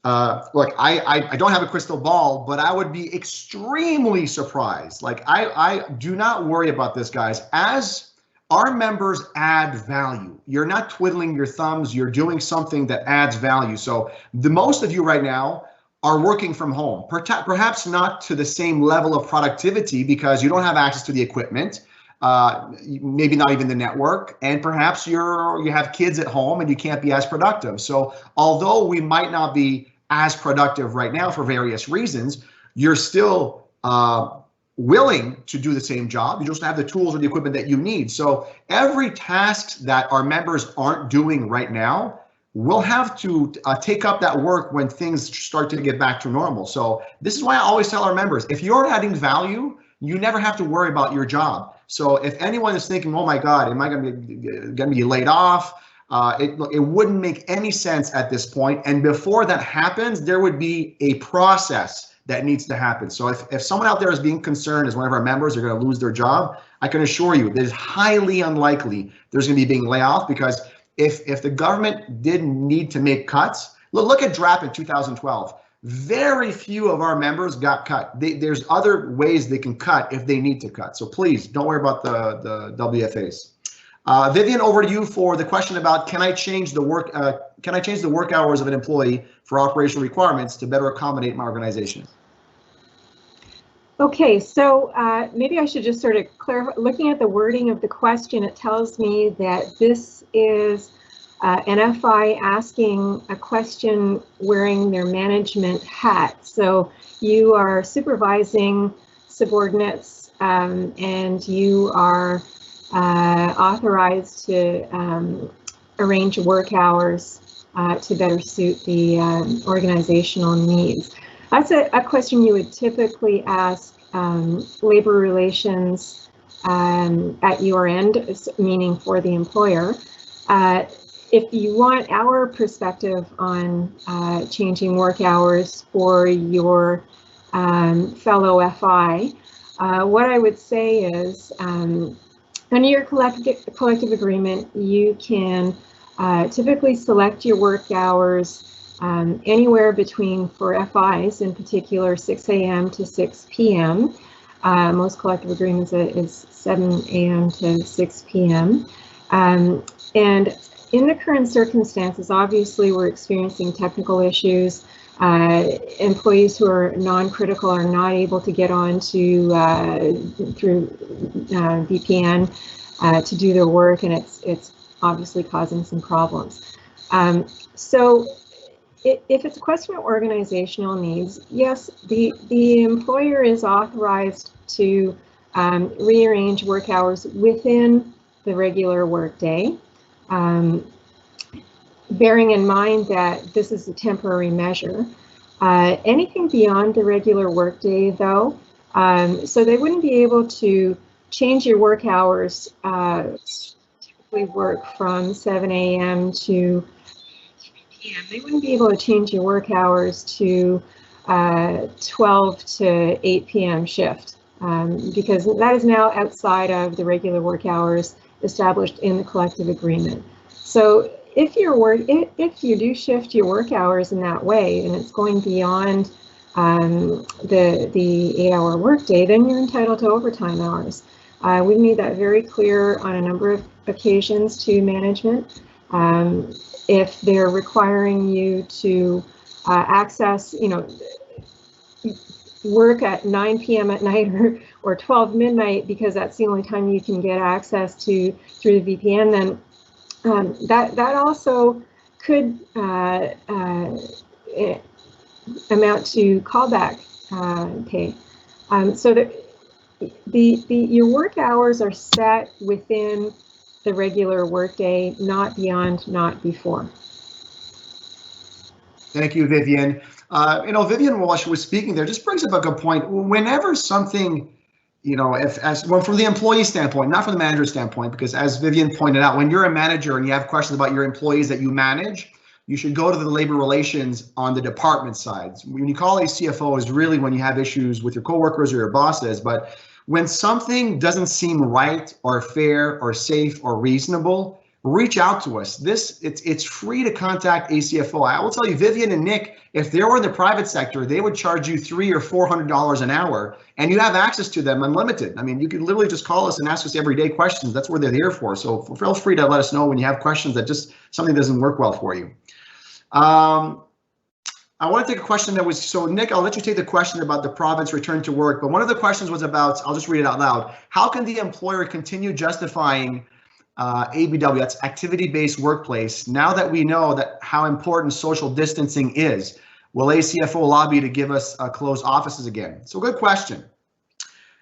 Look, I don't have a crystal ball, but I would be extremely surprised. Like, I do not worry about this, guys. As our members add value, you're not twiddling your thumbs, you're doing something that adds value. So the most of you right now are working from home, perhaps not to the same level of productivity because you don't have access to the equipment, maybe not even the network, and perhaps you have kids at home and you can't be as productive. So although we might not be as productive right now for various reasons, you're still willing to do the same job. You just have the tools or the equipment that you need. So every task that our members aren't doing right now, we'll have to take up that work when things start to get back to normal. So this is why I always tell our members, if you're adding value, you never have to worry about your job. So if anyone is thinking, oh my God, am I going to be laid off? It wouldn't make any sense at this point. And before that happens, there would be a process that needs to happen. So if someone out there is being concerned as one of our members are going to lose their job, I can assure you that it's highly unlikely there's going to be being laid off, because if the government didn't need to make cuts, look at DRAP in 2012. Very few of our members got cut. There's other ways they can cut if they need to cut. So please don't worry about the WFAs. Vivian, over to you for the question about can I change the work hours of an employee for operational requirements to better accommodate my organization? Okay, so maybe I should just sort of clarify. Looking at the wording of the question, it tells me that this is an FI asking a question wearing their management hat. So you are supervising subordinates and you are authorized to arrange work hours to better suit the organizational needs. That's a question you would typically ask labor relations at your end, meaning for the employer. If you want our perspective on changing work hours for your fellow FI, what I would say is under your collective agreement, you can typically select your work hours anywhere between, for FIs in particular, 6 a.m. to 6 p.m. Most collective agreements is 7 a.m. to 6 p.m. And in the current circumstances, obviously we're experiencing technical issues. Employees who are non-critical are not able to get on to through VPN to do their work, and it's obviously causing some problems. So if it's a question of organizational needs, yes, the employer is authorized to rearrange work hours within the regular work day. Bearing in mind that this is a temporary measure. Anything beyond the regular workday, though, so they wouldn't be able to change your work hours. Typically work from 7 a.m. to 3 p.m. They wouldn't be able to change your work hours to 12 to 8 p.m. shift because that is now outside of the regular work hours established in the collective agreement. So if you do shift your work hours in that way, and it's going beyond the 8-hour workday, then you're entitled to overtime hours. We've made that very clear on a number of occasions to management. If they're requiring you to access, work at 9 p.m. at night or 12 midnight because that's the only time you can get access to through the VPN, then that also could amount to callback pay. So that your work hours are set within the regular workday, not beyond, not before. Thank you, Vivian. Vivian, while she was speaking there, just brings up a good point. Whenever something, from the employee standpoint, not from the manager standpoint, because as Vivian pointed out, when you're a manager and you have questions about your employees that you manage, you should go to the labor relations on the department side. When you call ACFO is really when you have issues with your coworkers or your bosses, but when something doesn't seem right or fair or safe or reasonable, reach out to us. It's free to contact ACFO. I will tell you, Vivian and Nick, if they were in the private sector, they would charge you $300 or $400 an hour, and you have access to them unlimited. I mean, you can literally just call us and ask us everyday questions. That's what they're here for. So feel free to let us know when you have questions that just something doesn't work well for you. I want to take a question that was, so Nick, I'll let you take the question about the province return to work, but one of the questions was about, I'll just read it out loud. How can the employer continue justifying ABW, that's activity-based workplace, now that we know that how important social distancing is? Will ACFO lobby to give us closed offices again? So good question.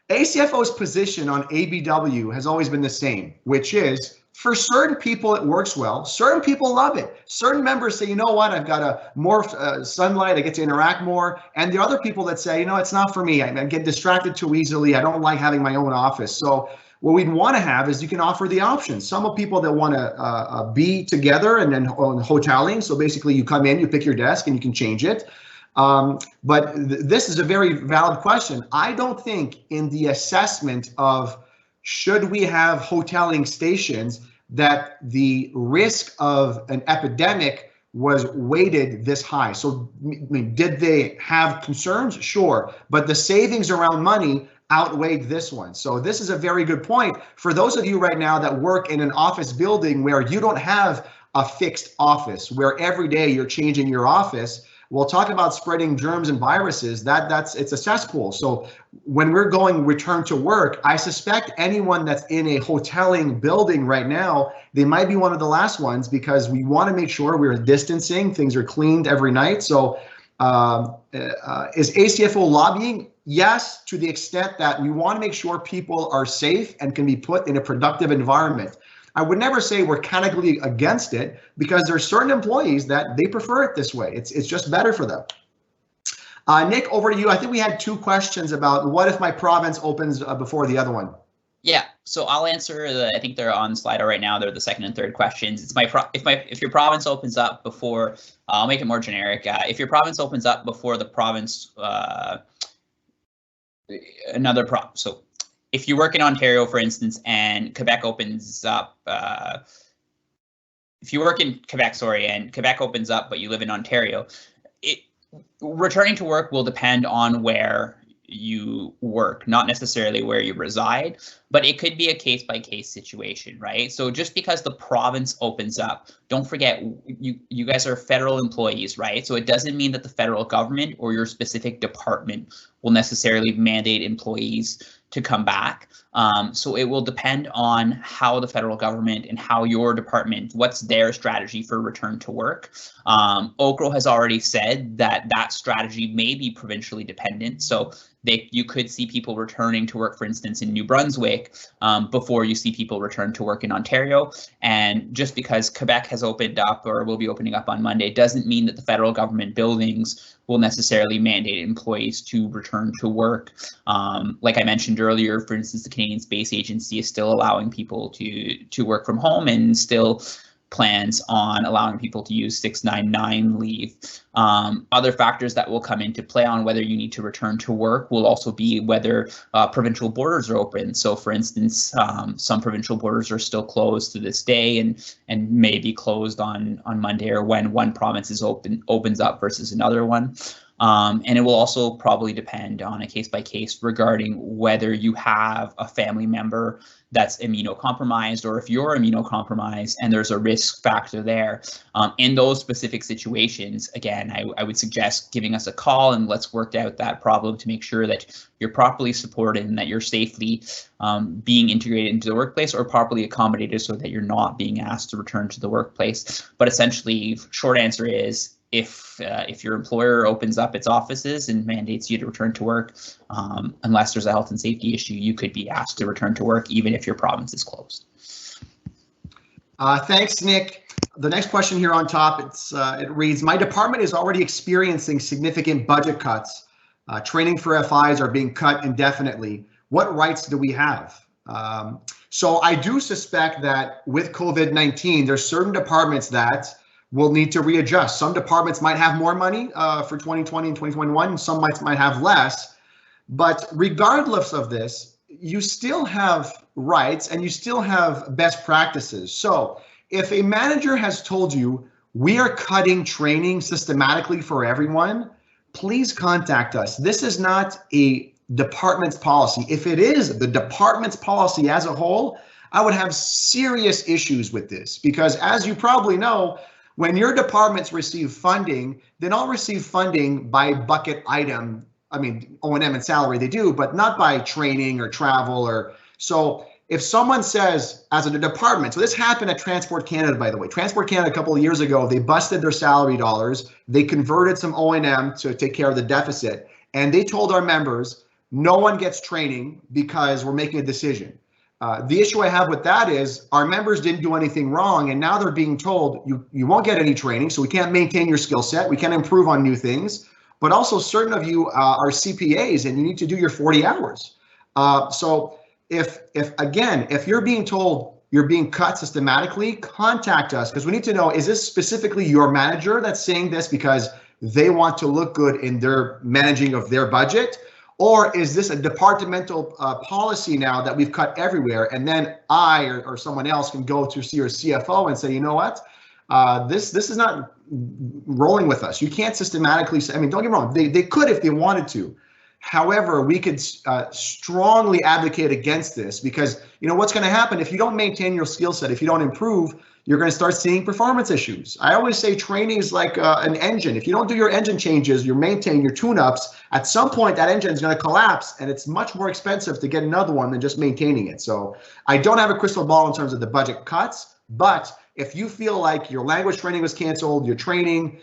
ACFO's position on ABW has always been the same, which is for certain people it works well, certain people love it. Certain members say, you know what, I've got more sunlight, I get to interact more. And the other people that say, it's not for me, I get distracted too easily, I don't like having my own office. So what we'd want to have is you can offer the options. Some of people that want to be together and then on hoteling. So basically you come in, you pick your desk and you can change it. But this is a very valid question. I don't think in the assessment of should we have hoteling stations that the risk of an epidemic was weighted this high. So I mean, did they have concerns? Sure. But the savings around money outweighed this one. So this is a very good point. For those of you right now that work in an office building where you don't have a fixed office, where every day you're changing your office, we'll talk about spreading germs and viruses. It's a cesspool. So when we're going return to work, I suspect anyone that's in a hoteling building right now, they might be one of the last ones because we want to make sure we're distancing, things are cleaned every night. So is ACFO lobbying? Yes, to the extent that we want to make sure people are safe and can be put in a productive environment. I would never say we're categorically against it because there are certain employees that they prefer it this way. It's just better for them. Nick, over to you. I think we had two questions about what if my province opens before the other one. Yeah, so I'll answer I think they're on Slido right now. They're the second and third questions. It's if your province opens up before, I'll make it more generic. If your province opens up before the province, so if you work in Ontario, for instance, and Quebec opens up, if you work in Quebec, and Quebec opens up, but you live in Ontario, returning to work will depend on where you work, not necessarily where you reside, but it could be a case-by-case situation, right? So just because the province opens up, don't forget, you guys are federal employees, right? So it doesn't mean that the federal government or your specific department will necessarily mandate employees to come back. So it will depend on how the federal government and how your department, what's their strategy for return to work. OCRO has already said that that strategy may be provincially dependent. So you could see people returning to work, for instance, in New Brunswick before you see people return to work in Ontario. And just because Quebec has opened up or will be opening up on Monday doesn't mean that the federal government buildings will necessarily mandate employees to return to work. Like I mentioned earlier, for instance, the Canadian Space Agency is still allowing people to work from home and still plans on allowing people to use 699 leave. Other factors that will come into play on whether you need to return to work will also be whether provincial borders are open. So for instance, some provincial borders are still closed to this day and may be closed on Monday or when one province is opens up versus another one. And it will also probably depend on a case by case regarding whether you have a family member that's immunocompromised or if you're immunocompromised and there's a risk factor there. In those specific situations, again, I would suggest giving us a call and let's work out that problem to make sure that you're properly supported and that you're safely being integrated into the workplace or properly accommodated so that you're not being asked to return to the workplace. But essentially, short answer is, if your employer opens up its offices and mandates you to return to work, unless there's a health and safety issue, you could be asked to return to work even if your province is closed. Thanks, Nick. The next question here on top, it reads, my department is already experiencing significant budget cuts. Training for FIs are being cut indefinitely. What rights do we have? So I do suspect that with COVID-19, there's certain departments that will need to readjust. Some departments might have more money for 2020 and 2021. Some might have less. But regardless of this, you still have rights and you still have best practices. So if a manager has told you, we are cutting training systematically for everyone, please contact us. This is not a department's policy. If it is the department's policy as a whole, I would have serious issues with this because, as you probably know, when your departments receive funding, they don't receive funding by bucket item. I mean, O&M and salary they do, but not by training or travel or so. If someone says, as a department, so this happened at Transport Canada, by the way. Transport Canada a couple of years ago, they busted their salary dollars. They converted some O&M to take care of the deficit. And they told our members, no one gets training because we're making a decision. The issue I have with that is our members didn't do anything wrong, and now they're being told you won't get any training, so we can't maintain your skill set, we can't improve on new things, but also certain of you are CPAs and you need to do your 40 hours. So if you're being told you're being cut systematically, contact us because we need to know, is this specifically your manager that's saying this because they want to look good in their managing of their budget? Or is this a departmental policy now that we've cut everywhere, and then I or someone else can go to see your CFO and say, you know what, this is not rolling with us. You can't systematically say, I mean, don't get me wrong, they could if they wanted to. However, we could strongly advocate against this because, you know, what's going to happen if you don't maintain your skill set, if you don't improve, you're going to start seeing performance issues. I always say training is like an engine. If you don't do your engine changes, you maintain your tune-ups, at some point that engine is going to collapse and it's much more expensive to get another one than just maintaining it. So I don't have a crystal ball in terms of the budget cuts, but if you feel like your language training was canceled, your training,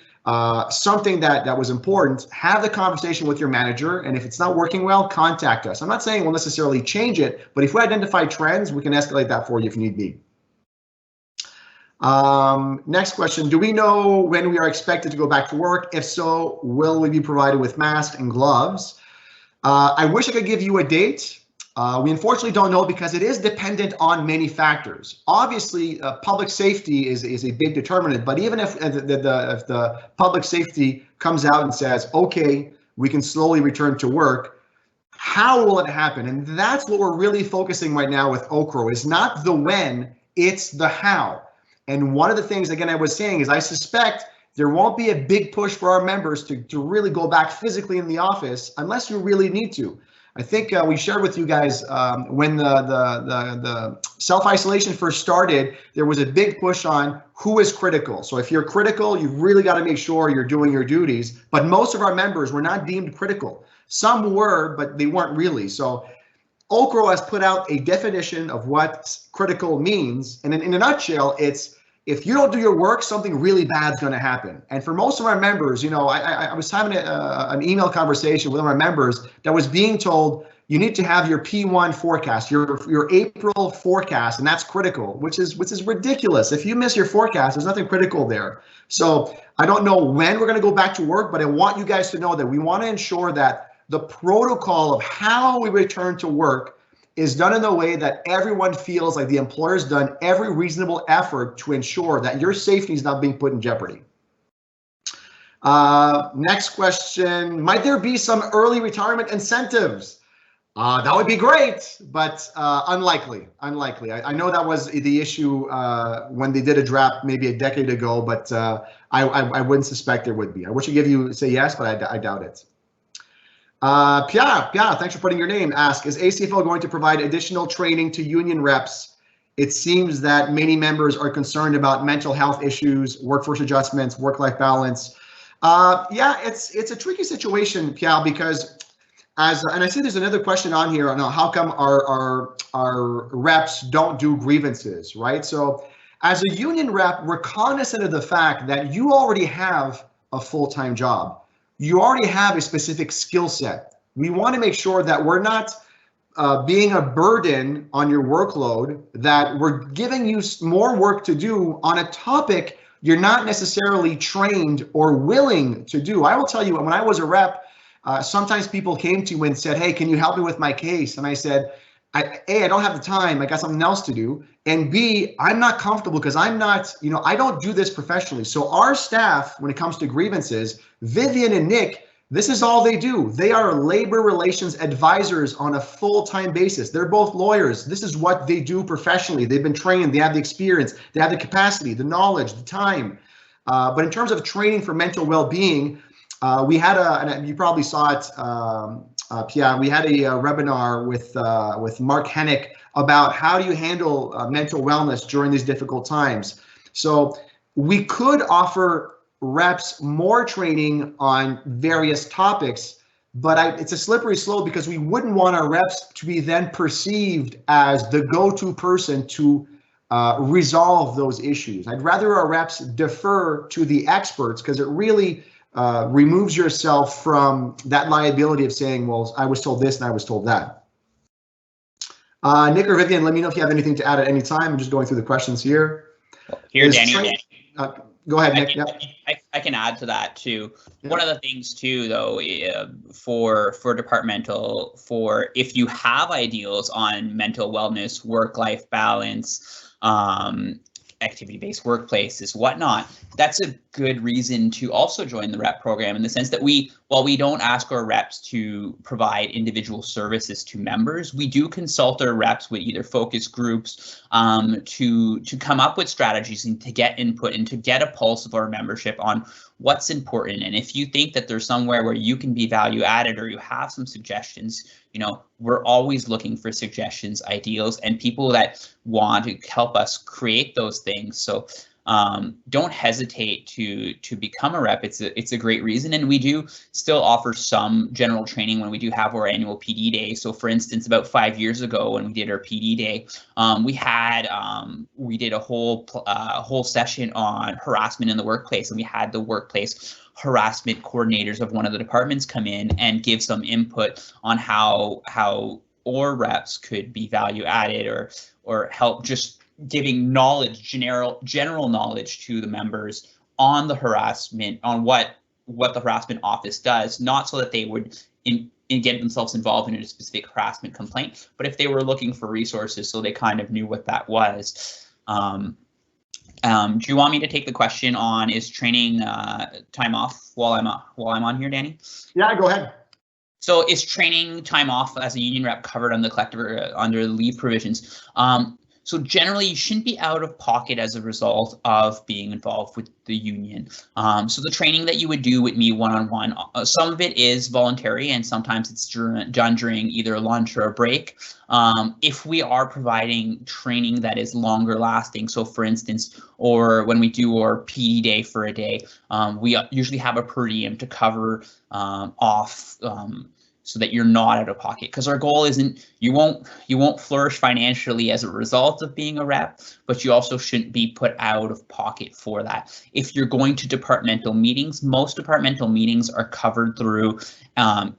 something that was important, have the conversation with your manager. And if it's not working well, contact us. I'm not saying we'll necessarily change it, but if we identify trends, we can escalate that for you if need be. Next question, do we know when we are expected to go back to work? If so, will we be provided with masks and gloves? I wish I could give you a date. We unfortunately don't know because it is dependent on many factors. Obviously, public safety is a big determinant, but even if the public safety comes out and says, okay, we can slowly return to work, how will it happen? And that's what we're really focusing right now with OCRO, is not the when, it's the how. And one of the things, again, I was saying is I suspect there won't be a big push for our members to really go back physically in the office unless you really need to. I think we shared with you guys when the self-isolation first started, there was a big push on who is critical. So if you're critical, you've really got to make sure you're doing your duties. But most of our members were not deemed critical. Some were, but they weren't really. So OCRO has put out a definition of what critical means. And in a nutshell, it's if you don't do your work, something really bad is going to happen. And for most of our members, you know, I was having an email conversation with one of our members that was being told you need to have your P1 forecast, your April forecast, and that's critical, which is ridiculous. If you miss your forecast, there's nothing critical there. So I don't know when we're going to go back to work, but I want you guys to know that we want to ensure that the protocol of how we return to work is done in a way that everyone feels like the employer's done every reasonable effort to ensure that your safety is not being put in jeopardy. Next question, might there be some early retirement incentives? That would be great, but unlikely. I know that was the issue when they did a draft maybe a decade ago, but I wouldn't suspect there would be. I wish I could give you say yes, but I doubt it. Pierre, thanks for putting your name. Ask, is ACFO going to provide additional training to union reps? It seems that many members are concerned about mental health issues, workforce adjustments, work-life balance. Yeah, it's a tricky situation, Pierre, because and I see there's another question on here on how come our reps don't do grievances, right? So as a union rep, we're cognizant of the fact that you already have a full-time job. You already have a specific skill set. We want to make sure that we're not being a burden on your workload, that we're giving you more work to do on a topic you're not necessarily trained or willing to do. I will tell you, when I was a rep, sometimes people came to me and said, hey, can you help me with my case? And I said, A, I don't have the time, I got something else to do. And B, I'm not comfortable because I'm not, you know, I don't do this professionally. So our staff, when it comes to grievances, Vivian and Nick, this is all they do. They are labor relations advisors on a full-time basis. They're both lawyers. This is what they do professionally. They've been trained, they have the experience, they have the capacity, the knowledge, the time. But in terms of training for mental well-being, we had and you probably saw it, Pierre, we had a webinar with Mark Hennick about how do you handle mental wellness during these difficult times. So we could offer reps more training on various topics, but it's a slippery slope because we wouldn't want our reps to be then perceived as the go-to person to resolve those issues. I'd rather our reps defer to the experts because it really removes yourself from that liability of saying, well, I was told this and I was told that. Nick or Vivian, let me know if you have anything to add at any time. I'm just going through the questions here. Here, Danny. Go ahead, Nick. I can add to that too. Yeah. One of the things too, though, for departmental, for if you have ideals on mental wellness, work-life balance, activity-based workplaces, whatnot, that's a good reason to also join the rep program, in the sense that while we don't ask our reps to provide individual services to members, we do consult our reps with either focus groups to come up with strategies and to get input and to get a pulse of our membership on what's important. And if you think that there's somewhere where you can be value added or you have some suggestions, you know, we're always looking for suggestions, ideals, and people that want to help us create those things. So don't hesitate to become a rep. It's a great reason, and we do still offer some general training when we do have our annual PD day. So for instance, about 5 years ago when we did our PD day, we did a whole session on harassment in the workplace, and we had the workplace harassment coordinators of one of the departments come in and give some input on how our reps could be value added or help, just giving knowledge, general knowledge to the members on the harassment, on what the harassment office does, not so that they would get themselves involved in a specific harassment complaint, but if they were looking for resources so they kind of knew what that was. Do you want me to take the question on, is training time off while I'm on here, Danny? Yeah, go ahead. So is training time off as a union rep covered under the collective under the leave provisions? So generally, you shouldn't be out of pocket as a result of being involved with the union. So the training that you would do with me one-on-one, some of it is voluntary and sometimes it's done during either lunch or a break. If we are providing training that is longer lasting, so for instance, or when we do our PD day for a day, we usually have a per diem to cover off so that you're not out of pocket, because our goal isn't you won't flourish financially as a result of being a rep, but you also shouldn't be put out of pocket for that. If you're going to departmental meetings, most departmental meetings are covered through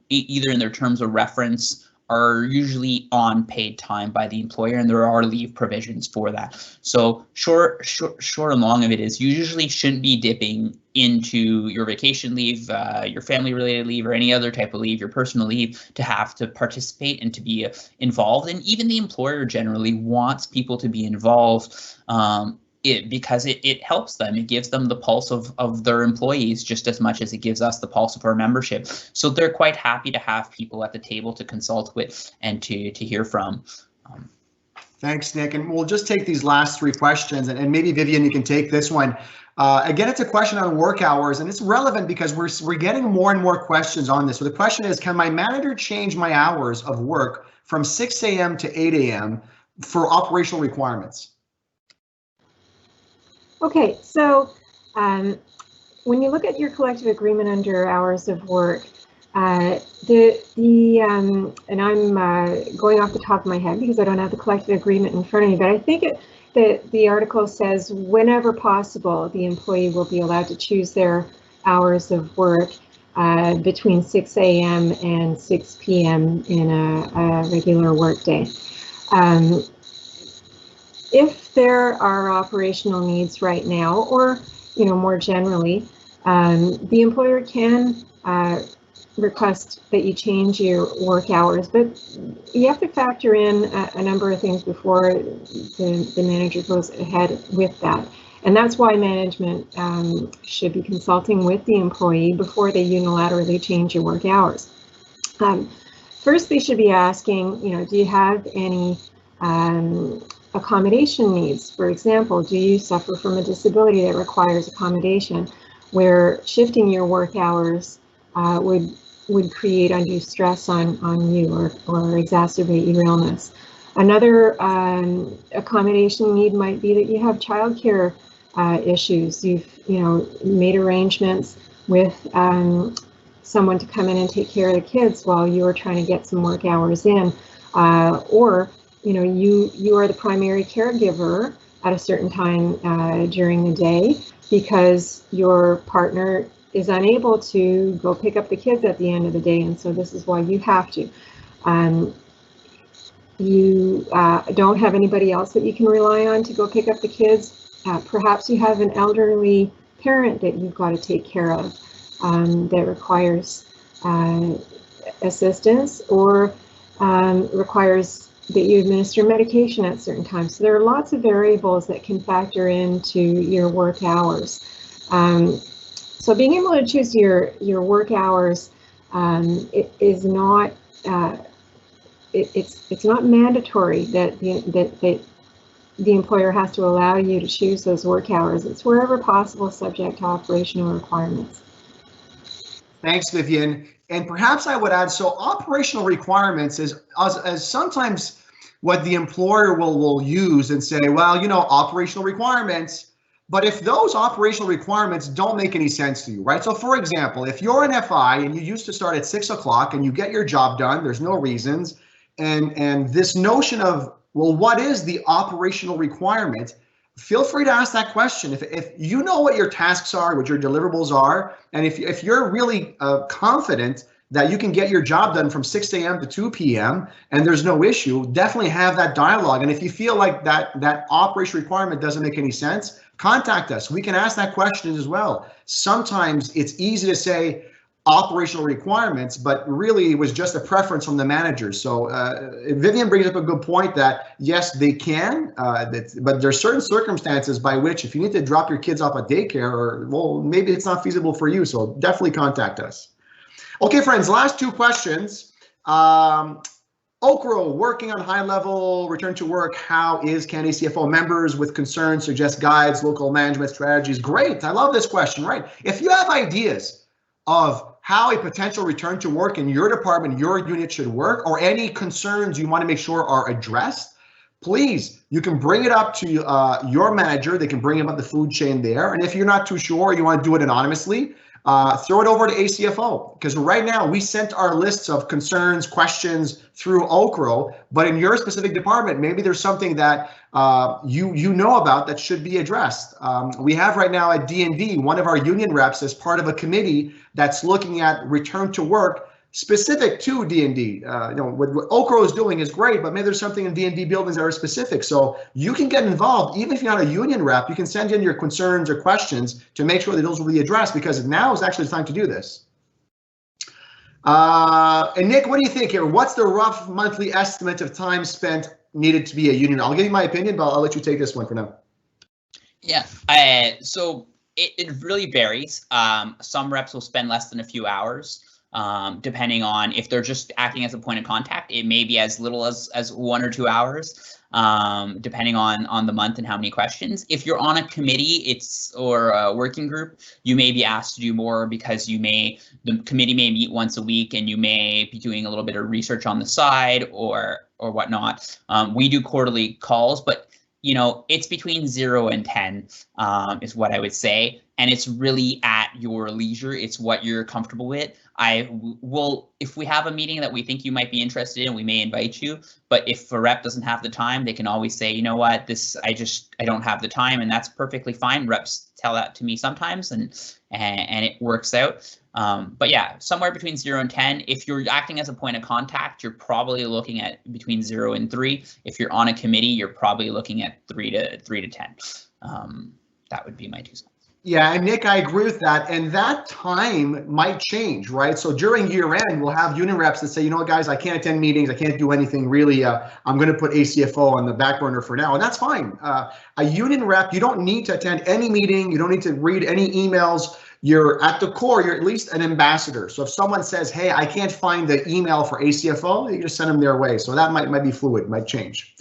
either in their terms of reference are usually on paid time by the employer, and there are leave provisions for that. So short and long of it is you usually shouldn't be dipping into your vacation leave, your family related leave, or any other type of leave, your personal leave, to have to participate and to be involved. And even the employer generally wants people to be involved because it helps them. It gives them the pulse of their employees just as much as it gives us the pulse of our membership. So they're quite happy to have people at the table to consult with and to hear from. Thanks, Nick. And we'll just take these last three questions, and maybe Vivian, you can take this one. Again, it's a question on work hours, and it's relevant because we're getting more and more questions on this. So the question is, can my manager change my hours of work from 6 a.m. to 8 a.m. for operational requirements? Okay, so when you look at your collective agreement under hours of work, and I'm going off the top of my head because I don't have the collective agreement in front of me, but I think the article says whenever possible, the employee will be allowed to choose their hours of work between 6 a.m. and 6 p.m. in a regular work day. If there are operational needs right now, or more generally, the employer can request that you change your work hours, but you have to factor in a number of things before the manager goes ahead with that. And that's why management should be consulting with the employee before they unilaterally change your work hours. First, they should be asking, do you have any accommodation needs? For example, do you suffer from a disability that requires accommodation, where shifting your work hours would create undue stress on you or exacerbate your illness? Another accommodation need might be that you have childcare issues. You've made arrangements with someone to come in and take care of the kids while you are trying to get some work hours in, or you are the primary caregiver at a certain time during the day because your partner is unable to go pick up the kids at the end of the day, and so this is why you have to. You don't have anybody else that you can rely on to go pick up the kids. Perhaps you have an elderly parent that you've got to take care of that requires assistance, or requires that you administer medication at certain times. So there are lots of variables that can factor into your work hours. So being able to choose your work hours, it is not it's not mandatory that the employer has to allow you to choose those work hours. It's wherever possible subject to operational requirements. Thanks, Vivian. And perhaps I would add, so operational requirements is as sometimes what the employer will use and say, well, operational requirements, but if those operational requirements don't make any sense to you, right? So for example, if you're an FI and you used to start at 6 o'clock and you get your job done, there's no reasons. And this notion of, well, what is the operational requirement? Feel free to ask that question. If you know what your tasks are, what your deliverables are, and if you're really confident that you can get your job done from 6 a.m. to 2 p.m. and there's no issue, definitely have that dialogue. And if you feel like that operational requirement doesn't make any sense, contact us. We can ask that question as well. Sometimes it's easy to say operational requirements, but really it was just a preference from the managers. So Vivian brings up a good point that yes, they can, but there's certain circumstances by which if you need to drop your kids off at daycare, or well, maybe it's not feasible for you. So definitely contact us. Okay, friends, last two questions. Okro, working on high level return to work. How is Canada ACFO members with concerns, suggest guides, local management strategies? Great. I love this question, right? If you have ideas of how a potential return to work in your department, your unit should work, or any concerns you want to make sure are addressed, please, you can bring it up to your manager. They can bring up the food chain there. And if you're not too sure, you want to do it anonymously, throw it over to ACFO, because right now we sent our lists of concerns, questions through Okro, but in your specific department, maybe there's something that you know about that should be addressed. We have right now at D&D, one of our union reps is part of a committee that's looking at return to work specific to D&D. What Okro is doing is great, but maybe there's something in D&D buildings that are specific. So you can get involved, even if you're not a union rep. You can send in your concerns or questions to make sure that those will be addressed, because now is actually the time to do this. And Nick, what do you think here? What's the rough monthly estimate of time spent needed to be a union? I'll give you my opinion, but I'll let you take this one for now. Yeah, so it really varies. Some reps will spend less than a few hours. Depending on if they're just acting as a point of contact, it may be as little as 1 or 2 hours, depending on the month and how many questions. If you're on a committee, or a working group, you may be asked to do more, because the committee may meet once a week, and you may be doing a little bit of research on the side or whatnot. We do quarterly calls, but it's between 0 and 10 is what I would say. And it's really at your leisure. It's what you're comfortable with. If we have a meeting that we think you might be interested in, we may invite you. But if a rep doesn't have the time, they can always say, you know what, I don't have the time, and that's perfectly fine. Reps tell that to me sometimes, and it works out. But yeah, somewhere between 0 and 10. If you're acting as a point of contact, you're probably looking at between 0 and 3. If you're on a committee, you're probably looking at 3 to 10. That would be my 2 cents. Yeah, and Nick, I agree with that. And that time might change, right? So during year end, we'll have union reps that say, you know what, guys, I can't attend meetings. I can't do anything really. I'm going to put ACFO on the back burner for now. And that's fine. A union rep, you don't need to attend any meeting. You don't need to read any emails. You're at the core, you're at least an ambassador. So if someone says, hey, I can't find the email for ACFO, you just send them their way. So that might be fluid, might change.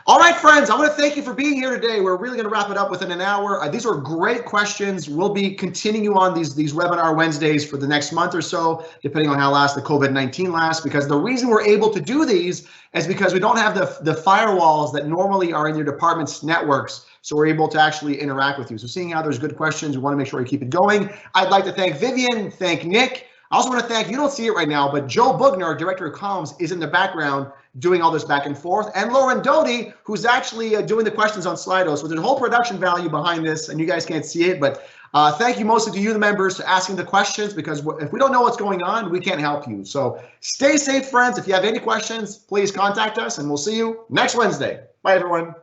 All right, friends, I want to thank you for being here today. We're really going to wrap it up within an hour. These are great questions. We'll be continuing on these webinar Wednesdays for the next month or so, depending on how long the COVID-19 lasts, because the reason we're able to do these is because we don't have the firewalls that normally are in your department's networks. So we're able to actually interact with you. So seeing how there's good questions, we want to make sure we keep it going. I'd like to thank Vivian, thank Nick. I also want to thank, you don't see it right now, but Joe Bugner, our director of comms, is in the background doing all this back and forth, and Lauren Doty, who's actually doing the questions on Slido. So there's a whole production value behind this, and you guys can't see it, but thank you mostly to you, the members, for asking the questions, because if we don't know what's going on, we can't help you. So stay safe, friends. If you have any questions, please contact us, and we'll see you next Wednesday. Bye, everyone.